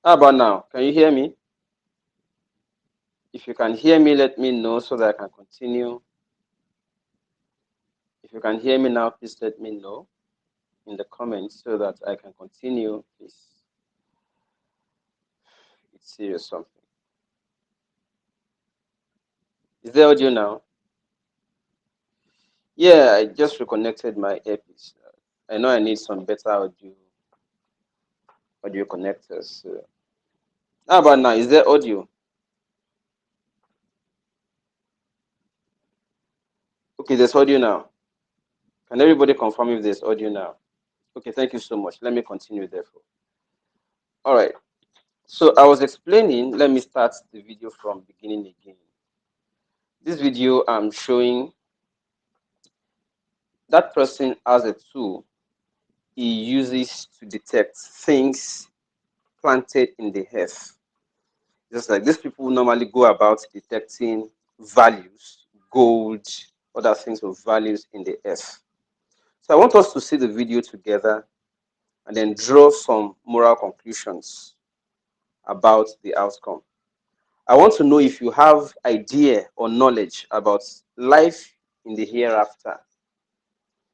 How about now? Can you hear me? If you can hear me, let me know so that I can continue. If you can hear me now, please let me know in the comments so that I can continue. Please, it's serious something. Is there audio now? Yeah, I just reconnected my earpiece. I know I need some better audio connectors. How about now? Is there audio? Okay, there's audio now. Can everybody confirm if there's audio now? Okay, thank you so much. Let me continue therefore. All right. So I was explaining, let me start the video from beginning again. This video I'm showing that person has a tool he uses to detect things planted in the earth. Just like these people normally go about detecting values, gold, other things of values in the earth. So I want us to see the video together and then draw some moral conclusions about the outcome. I want to know if you have idea or knowledge about life in the hereafter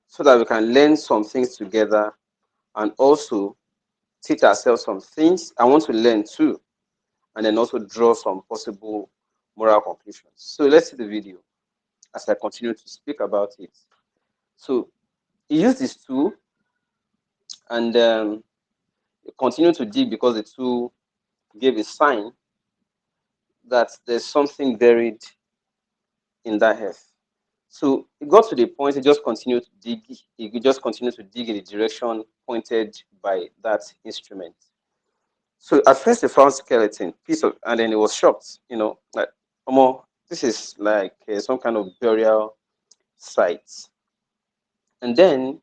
so that we can learn some things together and also teach ourselves some things. I want to learn too and then also draw some possible moral conclusions. So let's see the video as I continue to speak about it. So he used this tool and continue to dig because the tool gave a sign that there's something buried in that earth. So it got to the point he just continued to dig. He could just continue to dig in the direction pointed by that instrument. So at first he found skeleton piece of, and then he was shocked. Like, this is like some kind of burial site. And then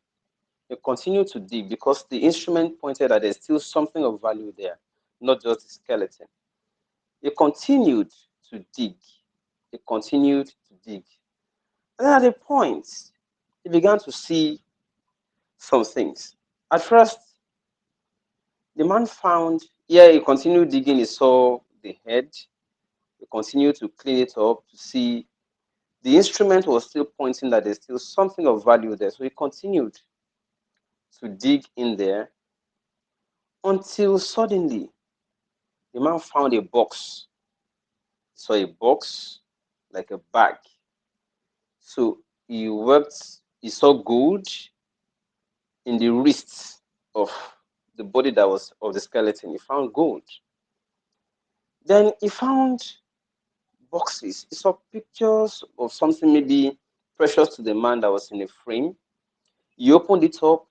he continued to dig because the instrument pointed that there's still something of value there, not just the skeleton. He continued to dig. He continued to dig. And then at a point, he began to see some things. At first, the man found, yeah, he continued digging, he saw the head, he continued to clean it up to see the instrument was still pointing that there's still something of value there. So he continued to dig in there until suddenly the man found a box. He saw a box like a bag. So he saw gold in the wrists of the body that was of the skeleton. He found gold. Then he found boxes. He saw pictures of something maybe precious to the man that was in a frame. He opened it up.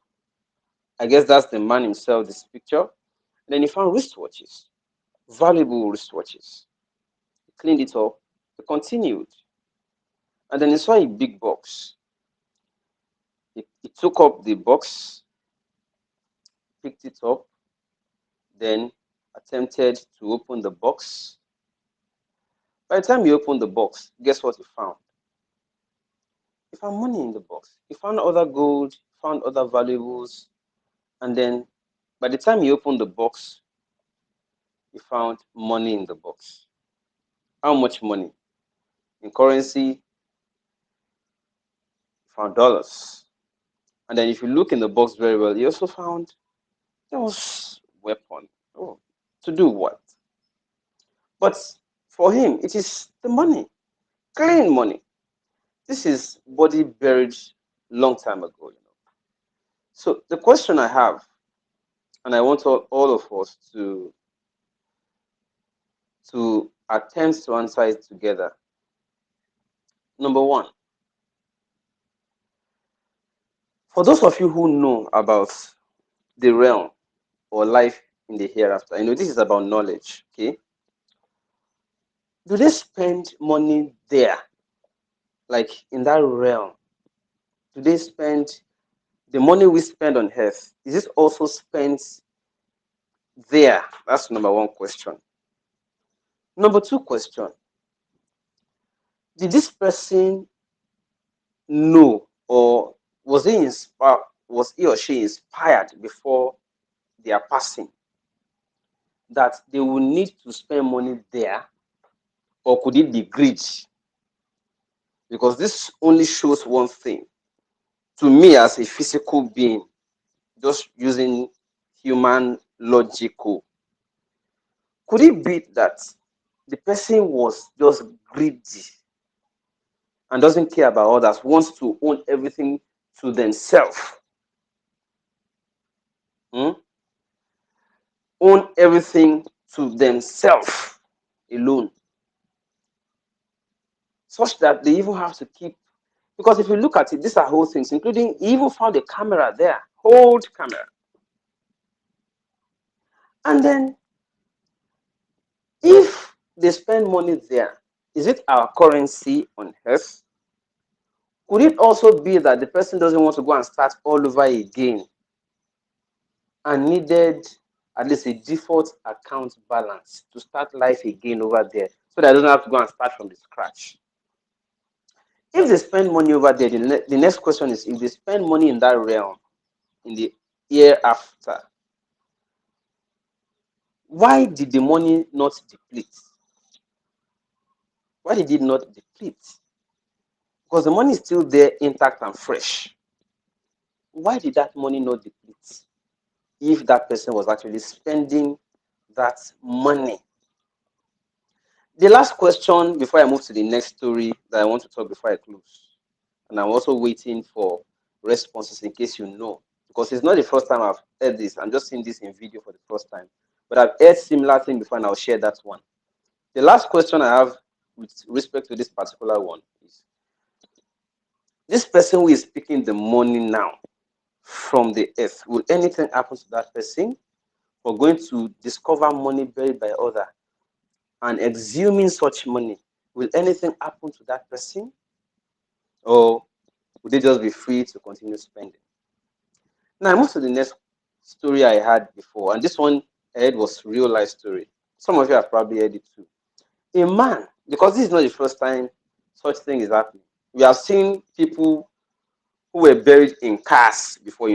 I guess that's the man himself, this picture. And then he found wristwatches, valuable wristwatches. He cleaned it up. He continued. And then he saw a big box. He took up the box, picked it up, then attempted to open the box. By the time he opened the box, guess what he found? He found money in the box. He found other gold, found other valuables, and then by the time he opened the box, he found money in the box. How much money? In currency, he found dollars. And then if you look in the box very well, he also found there was weapon. Oh, to do what? But for him, it is the money, clean money. This is body buried long time ago. So the question I have, and I want all of us to attempt to answer it together. Number one, for those of you who know about the realm or life in the hereafter, I know this is about knowledge, okay? Do they spend money there, like in that realm? Do they spend the money we spend on earth? Is it also spent there? That's number one question. Number two question, did this person know or was he inspired? Was he or she inspired before their passing? that they will need to spend money there, or could it be greed? Because this only shows one thing. To me, as a physical being, just using human logical, could it be that the person was just greedy and doesn't care about others, wants to own everything to themselves? Own everything to themselves alone, such that they even have to keep. Because if you look at it, these are whole things, including he even found a camera there, old camera. And then, if they spend money there, is it our currency on earth? Could it also be that the person doesn't want to go and start all over again and needed at least a default account balance to start life again over there, so that I don't have to go and start from the scratch? If they spend money over there, the next question is, if they spend money in that realm, in the year after, why did the money not deplete? Why did it not deplete? Because the money is still there, intact and fresh. Why did that money not deplete if that person was actually spending that money? The last question before I move to the next story that I want to talk before I close, and I'm also waiting for responses in case you know, because it's not the first time I've heard this. I'm just seeing this in video for the first time, but I've heard similar thing before, and I'll share that one. The last question I have with respect to this particular one is, this person who is picking the money now from the earth, will anything happen to that person? Or going to discover money buried by other and exhuming such money, will anything happen to that person? Or would they just be free to continue spending? Now I move to the next story I had before, and this one I heard was real life story. Some of you have probably heard it too. A man, because this is not the first time such thing is happening. We have seen people who were buried in cars before,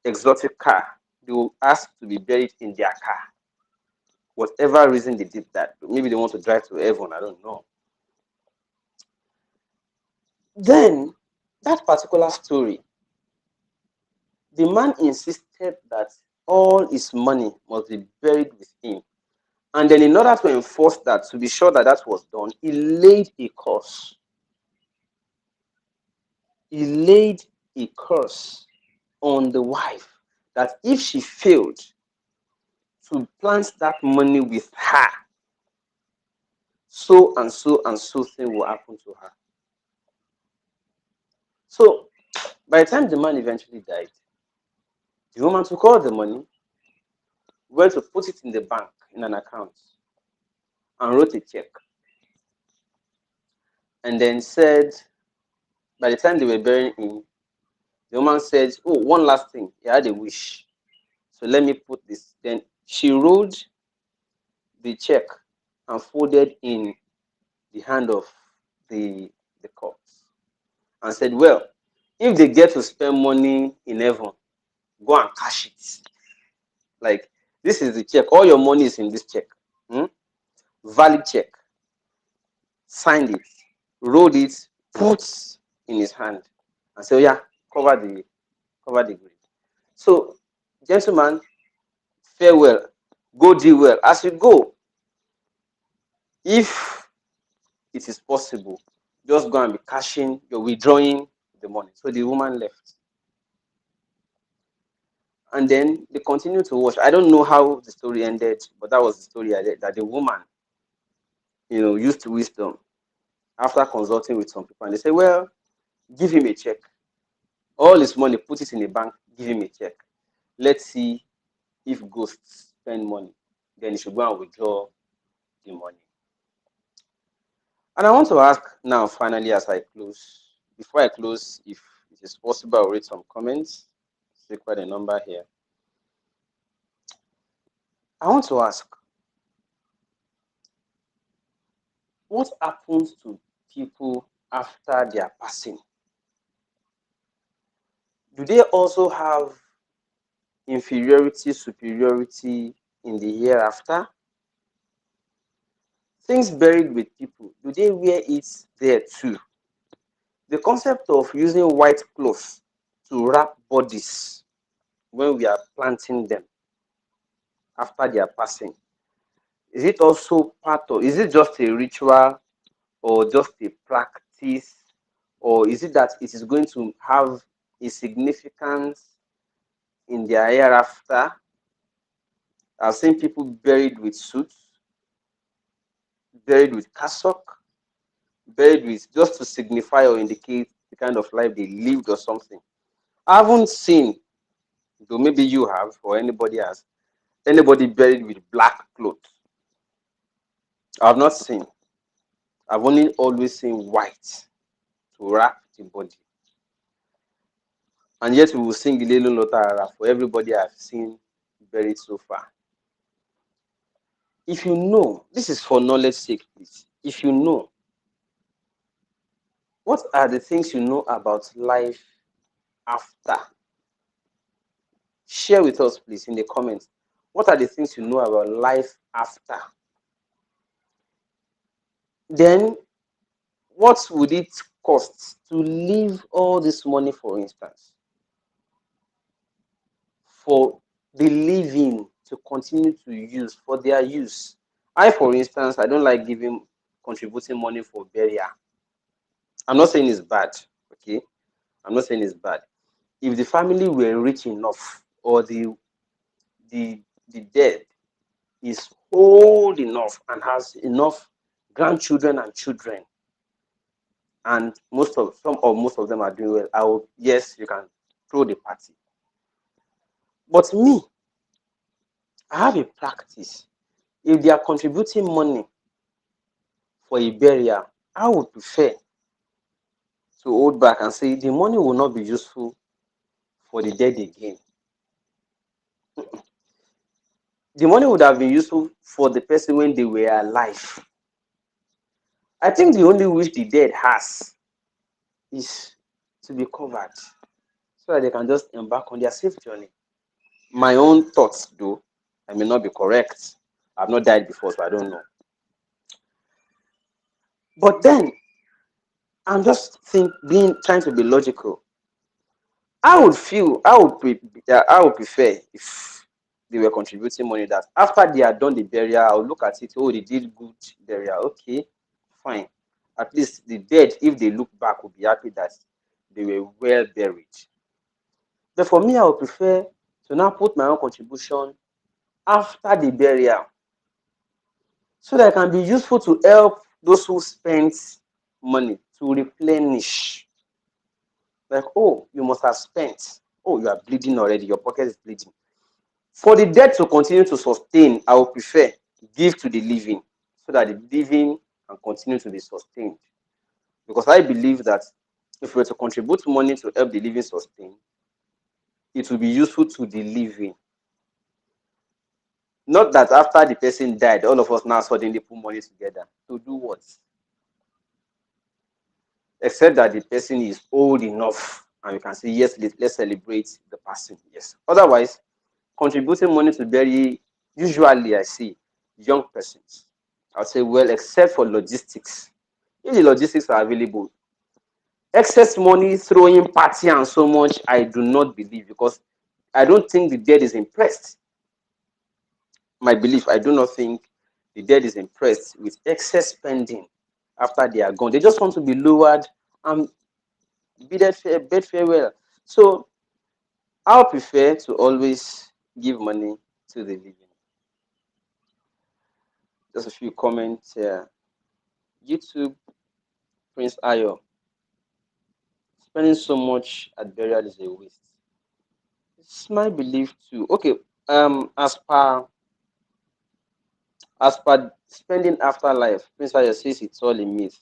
exotic car. They will ask to be buried in their car. Whatever reason they did that, maybe they want to drive to heaven, I don't know. Then, that particular story, the man insisted that all his money must be buried with him. And then, in order to enforce that, to be sure that that was done, he laid a curse. He laid a curse on the wife that if she failed to plant that money with her, so and so and so thing will happen to her. So, by the time the man eventually died, the woman took all the money, went to put it in the bank in an account, and wrote a check. And then said, by the time they were burying him, the woman said, "Oh, one last thing. He had a wish. So let me put this." Then she rolled the check and folded in the hand of the corpse and said, "Well, if they get to spend money in heaven, go and cash it. Like, this is the check. All your money is in this check. Valid check." Signed it, rolled it, put in his hand, and said, "Oh yeah, cover the grave." So, gentlemen, farewell. Go do well. As you go, if it is possible, just go and be cashing, you're withdrawing the money. So the woman left. And then they continued to watch. I don't know how the story ended, but that was the story I read, that the woman, used wisdom after consulting with some people. And they said, "Well, give him a check. All his money, put it in a bank, give him a check. Let's see if ghosts spend money. Then he should go and withdraw the money." And I want to ask now, finally, as I close, before I close, if it is possible, I'll read some comments. See quite a number here. I want to ask, what happens to people after their passing? Do they also have inferiority, superiority in the hereafter? Things buried with people, do they wear it there too? The concept of using white cloth to wrap bodies when we are planting them after their passing, is it also part of, is it just a ritual or just a practice, or is it that it is going to have a significance in their hereafter? I've seen people buried with suits, buried with cassock, buried with just to signify or indicate the kind of life they lived or something. I haven't seen, though maybe you have or anybody has, anybody buried with black clothes. I've not seen. I've only always seen white to wrap the body. And yet we will sing Ilelu Lotara for everybody I've seen buried so far. If you know, this is for knowledge sake, please. If you know, what are the things you know about life after? Share with us, please, in the comments. What are the things you know about life after? Then, what would it cost to leave all this money, for instance, for the living to continue to use, for their use? I, for instance, I don't like contributing money for burial. I'm not saying it's bad, okay? I'm not saying it's bad. If the family were rich enough, or the dead is old enough and has enough grandchildren and children, and most of them are doing well, yes, you can throw the party. But me, I have a practice. If they are contributing money for a burial, I would prefer to hold back and say the money will not be useful for the dead again. The money would have been useful for the person when they were alive. I think the only wish the dead has is to be covered so that they can just embark on their safe journey. My own thoughts, though, I may not be correct. I've not died before, so I don't know. But then, I'm just trying to be logical. I would prefer if they were contributing money that after they had done the burial, I would look at it. Oh, they did good burial. Okay, fine. At least the dead, if they look back, will be happy that they were well buried. But for me, I would prefer to now put my own contribution after the burial, so that I can be useful to help those who spent money to replenish. Like, oh, you must have spent. Oh, you are bleeding already. Your pocket is bleeding. For the dead to continue to sustain, I would prefer give to the living so that the living can continue to be sustained. Because I believe that if we were to contribute money to help the living sustain, it will be useful to the living. Not that after the person died, all of us now suddenly put money together. To do what? Except that the person is old enough and we can say, yes, let's celebrate the person. Yes. Otherwise, contributing money to bury, usually I see young persons. I'll say, well, except for logistics. If the logistics are available, excess money, throwing party and so much, I do not believe, because I don't think the dead is impressed. My belief, I do not think the dead is impressed with excess spending after they are gone. They just want to be lowered and bid farewell. So I'll prefer to always give money to the living. Just a few comments here. YouTube, Prince Ayo. Spending so much at burial is a waste. It's my belief too. Okay, as per spending afterlife, Prince Ayo says it's all a myth.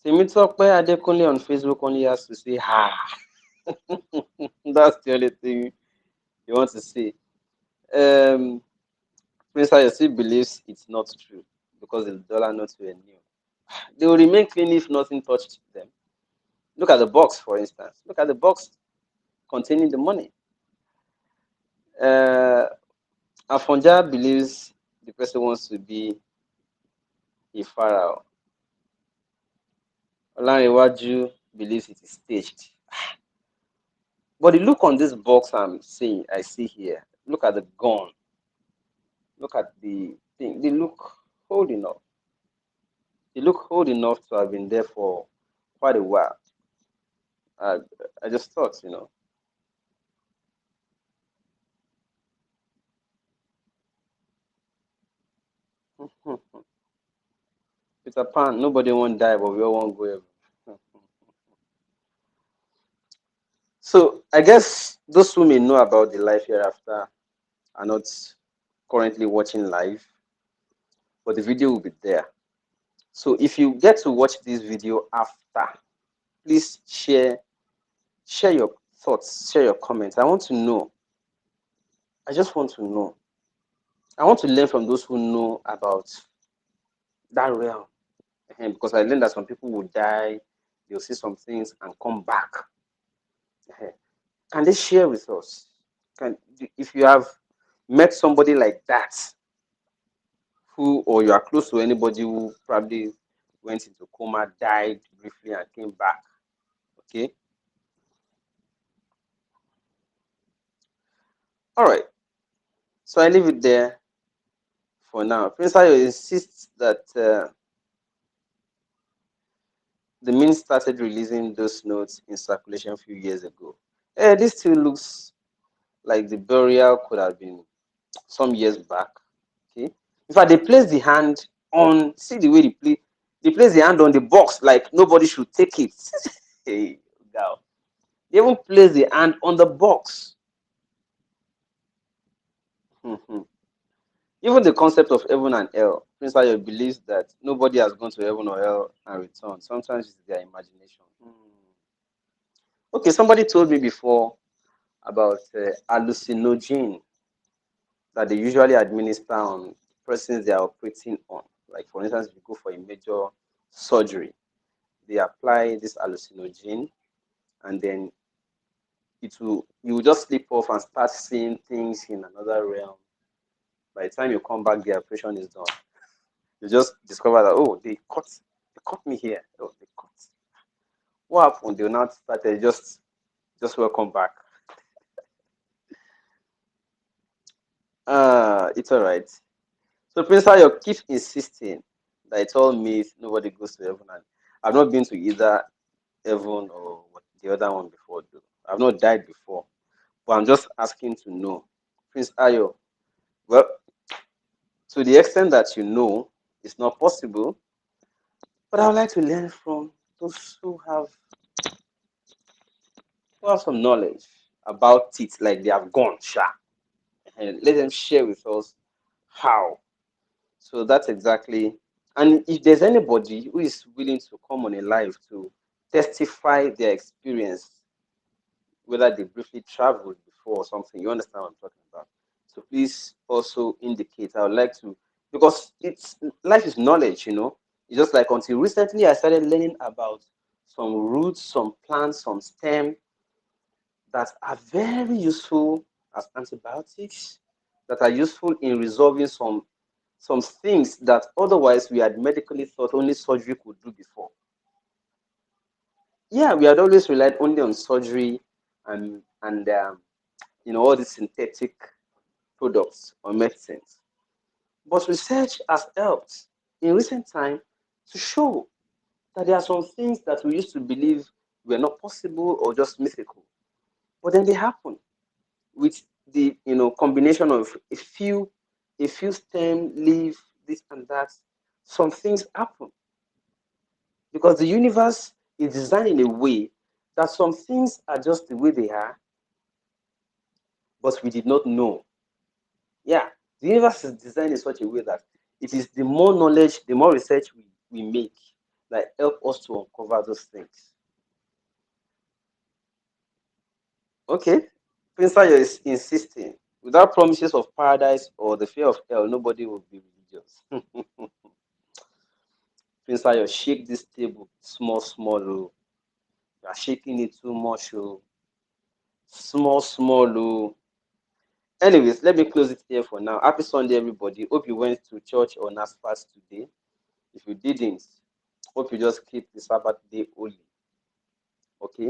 Temitope Adekunle on Facebook only has to say ha. That's the only thing you want to say. Prince Ayo still believes it's not true because the dollar notes were new. They will remain clean if nothing touched them. Look at the box, for instance. Look at the box containing the money. Afonja believes the person wants to be a pharaoh. Olanrewaju believes it is staged. But the look on this box I see here, look at the gun, look at the thing, they look old enough. They look old enough to have been there for quite a while. I, I just thought, Peter Pan, nobody won't die, but we all won't go heaven. So I guess those who may know about the life hereafter are not currently watching live, but the video will be there. So if you get to watch this video after, please share your thoughts, share your comments. I want to know. I just want to know. I want to learn from those who know about that realm. Because I learned that some people will die, they'll see some things and come back. Can they share with us? If you have met somebody like that, who or you are close to anybody who probably went into coma, died briefly, and came back. Okay. All right. So I leave it there for now. Prince Ayo insists that the Mint started releasing those notes in circulation a few years ago. This still looks like the burial could have been some years back. Okay. In fact, they placed the hand on, see the way they place the hand on the box like nobody should take it. Hey, girl. They even place the hand on the box. Even the concept of heaven and hell, Prince Ayo believes that nobody has gone to heaven or hell and returned. Sometimes it's their imagination. Okay, somebody told me before about hallucinogen that they usually administer on persons they are operating on. Like, for instance, if you go for a major surgery, they apply this hallucinogen, and then you will just slip off and start seeing things in another realm. By the time you come back, the operation is done. You just discover that, oh, they cut me here. Oh, they cut. What happened? They not started just welcome back. It's all right. So Prince Ayo keeps insisting that it's all myth, nobody goes to heaven. And I've not been to either heaven or the other one before, though. I've not died before. But I'm just asking to know. Prince Ayo, well, to the extent that you know, it's not possible. But I would like to learn from those who have some knowledge about it, like they have gone, and let them share with us how. So that's exactly. And if there's anybody who is willing to come on a live to testify their experience, whether they briefly traveled before or something, you understand what I'm talking about. So please also indicate. I would like to, because it's life is knowledge, It's just like until recently I started learning about some roots, some plants, some stem that are very useful as antibiotics, that are useful in resolving some things that otherwise we had medically thought only surgery could do before. Yeah, we had always relied only on surgery and all these synthetic products or medicines. But research has helped in recent time to show that there are some things that we used to believe were not possible or just mythical, but then they happen with the combination of a few stem, leaf, this and that. Some things happen because the universe is designed in a way that some things are just the way they are, but we did not know. Yeah, the universe is designed in such a way that it is the more knowledge, the more research we make that help us to uncover those things. Okay, Prince Ayo is insisting. Without promises of paradise or the fear of hell, nobody will be religious. Prince Ayo, shake this table small, small. Oh. You are shaking it too much. Oh. Small, small. Oh. Anyways, let me close it here for now. Happy Sunday, everybody. Hope you went to church or NASFAS today. If you didn't, hope you just keep the Sabbath day holy. Okay.